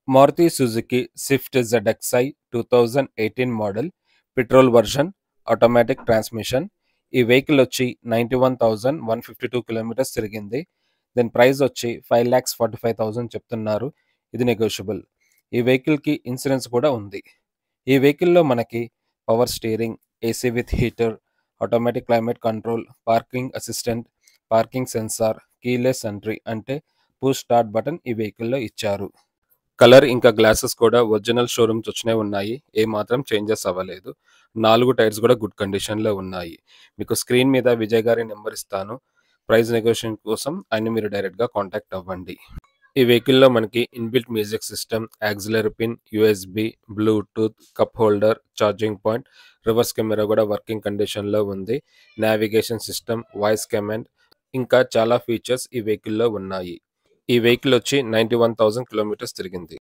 Maruti Suzuki Swift ZXi 2018 model petrol version automatic transmission. ఈ vehicle వచ్చి 91,152 kilometres తిరిగింది. దీని ప్రైస్ వచ్చి 5,45,000 చెప్తున్నారు. ఇది నెగోషియబుల్. ఈ వెహికల్కి ఇన్సూరెన్స్ కూడా ఉంది. ఈ వెహికల్లో మనకి power steering, AC with heater, automatic climate control, parking assistant, parking censor, keyless entry అంటే పుష్ స్టార్ట్ బటన్ ఈ వెహికల్లో ఇచ్చారు. కలర్ ఇంకా గ్లాసెస్ కూడా ఒరిజినల్ షోరూమ్స్ వచ్చినవి ఉన్నాయి. ఏమాత్రం చేంజెస్ అవ్వలేదు. 4 టైర్స్ కూడా గుడ్ కండిషన్లో ఉన్నాయి. మీకు స్క్రీన్ మీద విజయ్ గారి నెంబర్ ఇస్తాను. ప్రైస్ నెగోషియేషన్ కోసం ఆయన మీరు డైరెక్ట్గా కాంటాక్ట్ అవ్వండి. ఈ వెహికల్లో మనకి inbuilt music system, auxiliary pin, USB, Bluetooth, cup holder, charging point, reverse camera కూడా వర్కింగ్ కండిషన్లో ఉంది. నావిగేషన్ సిస్టమ్, వాయిస్ కమాండ్ ఇంకా చాలా ఫీచర్స్ ఈ వెహికల్లో ఉన్నాయి. ఈ వెహికల్ వచ్చి 91,000 కిలోమీటర్స్ తిరిగింది.